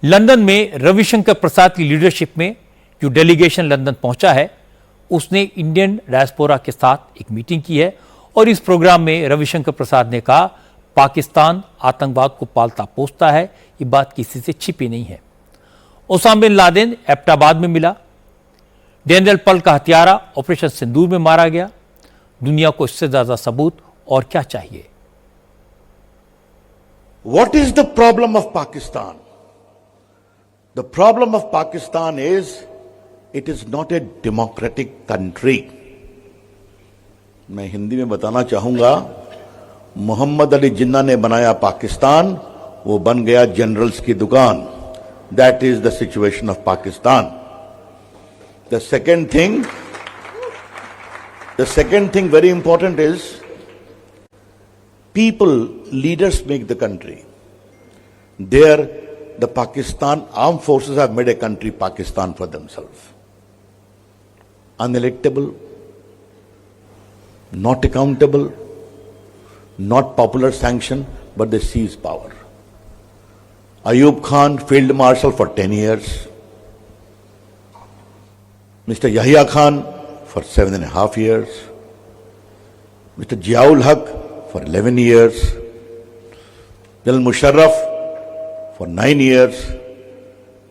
London में रविशंकर प्रसाद की leadership में जो डेलीगेशन लंदन पहुंचा है, उसने इंडियन डायस्पोरा के साथ एक मीटिंग की है और इस प्रोग्राम में रविशंकर प्रसाद ने कहा, पाकिस्तान आतंकवाद को पालता पोसता है, ये बात किसी से छिपी नहीं है। ओसामा बिन लादेन एबटाबाद में मिला, डेनियल पल का हत्यारा ऑपरेशन सिंदूर में मारा गया। दुनिया को इससे ज्यादा सबूत और क्या चाहिए? What is the problem of Pakistan? The problem of Pakistan is it is not a democratic country. मैं हिंदी में बताना चाहूंगा, मोहम्मद अली जिन्ना ने बनाया पाकिस्तान, वो बन गया जनरल्स की दुकान। That is the situation of Pakistan. The second thing very important is people, leaders make the country. There, the Pakistan armed forces have made a country Pakistan for themselves. Unelectable, not accountable, not popular sanction, but they seize power. Ayub Khan, Field Marshal for 10 years. Mr. Yahya Khan for 7.5 years. Mr. Ziaul Haq for 11 years. General Musharraf for 9 years.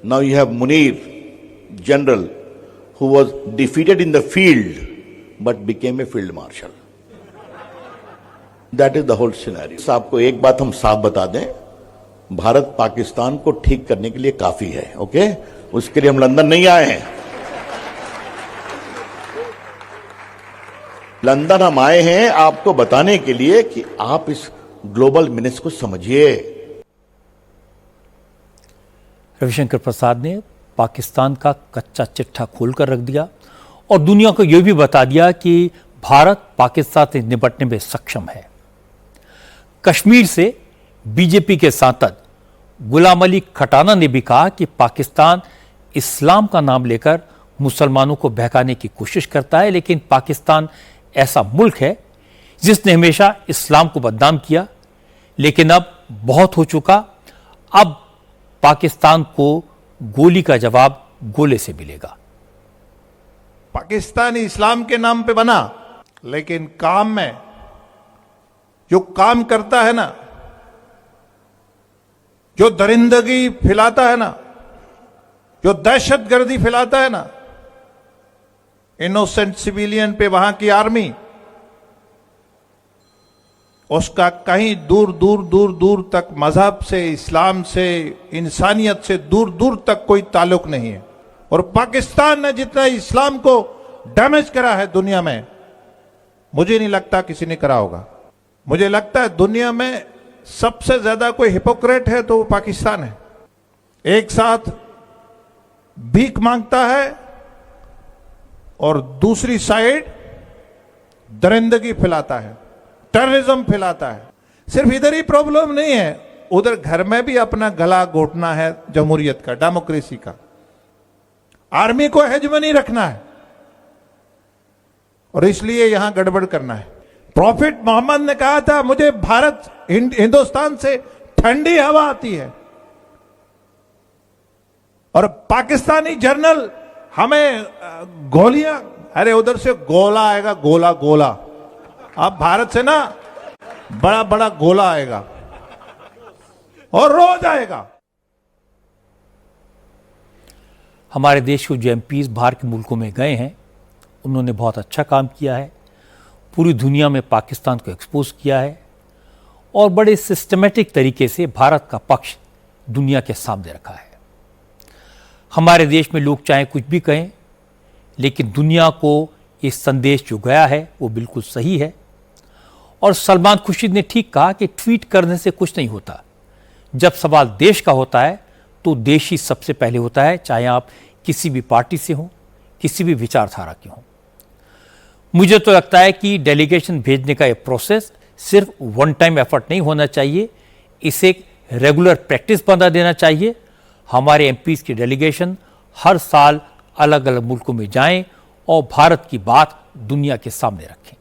Now you have Munir, general, who was defeated in the field but became a field marshal. That is the whole scenario. आपको एक बात हम साफ बता दें, भारत पाकिस्तान को ठीक करने के लिए काफी है, ओके? उसके लिए हम लंदन नहीं आए हैं। लंदन हम आए हैं आपको बताने के लिए कि आप इस ग्लोबल मिनस को समझिए। रविशंकर प्रसाद ने पाकिस्तान का कच्चा चिट्ठा खोलकर रख दिया और दुनिया को यह भी बता दिया कि भारत पाकिस्तान से निपटने में सक्षम है। कश्मीर से बीजेपी के सांसद गुलाम अली खटाना ने भी कहा कि पाकिस्तान इस्लाम का नाम लेकर मुसलमानों को बहकाने की कोशिश करता है, लेकिन पाकिस्तान ऐसा मुल्क है जिसने हमेशा इस्लाम को बदनाम किया, लेकिन अब बहुत हो चुका। अब पाकिस्तान को गोली का जवाब गोले से मिलेगा। पाकिस्तान इस्लाम के नाम पे बना, लेकिन काम में जो काम करता है ना, जो दरिंदगी फैलाता है ना, जो दहशतगर्दी फैलाता है ना, इनोसेंट सिविलियन पे वहां की आर्मी, उसका कहीं दूर दूर दूर दूर तक मजहब से, इस्लाम से, इंसानियत से दूर दूर तक कोई ताल्लुक नहीं है। और पाकिस्तान ने जितना इस्लाम को डैमेज करा है दुनिया में, मुझे नहीं लगता किसी ने करा होगा। मुझे लगता है दुनिया में सबसे ज्यादा कोई हिपोक्रेट है तो वो पाकिस्तान है। एक साथ भीख मांगता है और दूसरी साइड दरिंदगी फैलाता है, टेररिज्म फैलाता है। सिर्फ इधर ही प्रॉब्लम नहीं है, उधर घर में भी अपना गला घोटना है जमहूरियत का, डेमोक्रेसी का। आर्मी को हेजमनी रखना है और इसलिए यहां गड़बड़ करना है। प्रॉफिट मोहम्मद ने कहा था, मुझे भारत हिंदुस्तान से ठंडी हवा आती है, और पाकिस्तानी जनरल हमें गोलियां, अरे उधर से गोला आएगा, गोला गोला। अब भारत से ना बड़ा बड़ा गोला आएगा और रोज आएगा। हमारे देश के जो एमपीज बाहर के मुल्कों में गए हैं, उन्होंने बहुत अच्छा काम किया है, पूरी दुनिया में पाकिस्तान को एक्सपोज किया है और बड़े सिस्टमेटिक तरीके से भारत का पक्ष दुनिया के सामने रखा है। हमारे देश में लोग चाहे कुछ भी कहें, लेकिन दुनिया को ये संदेश जो गया है वो बिल्कुल सही है। और सलमान खुर्शीद ने ठीक कहा कि ट्वीट करने से कुछ नहीं होता। जब सवाल देश का होता है तो देश ही सबसे पहले होता है, चाहे आप किसी भी पार्टी से हों, किसी भी विचारधारा के हों। मुझे तो लगता है कि डेलीगेशन भेजने का ये प्रोसेस सिर्फ वन टाइम एफर्ट नहीं होना चाहिए, इसे एक रेगुलर प्रैक्टिस बना देना चाहिए। हमारे एमपीज की डेलीगेशन हर साल अलग अलग मुल्कों में जाएं और भारत की बात दुनिया के सामने रखें।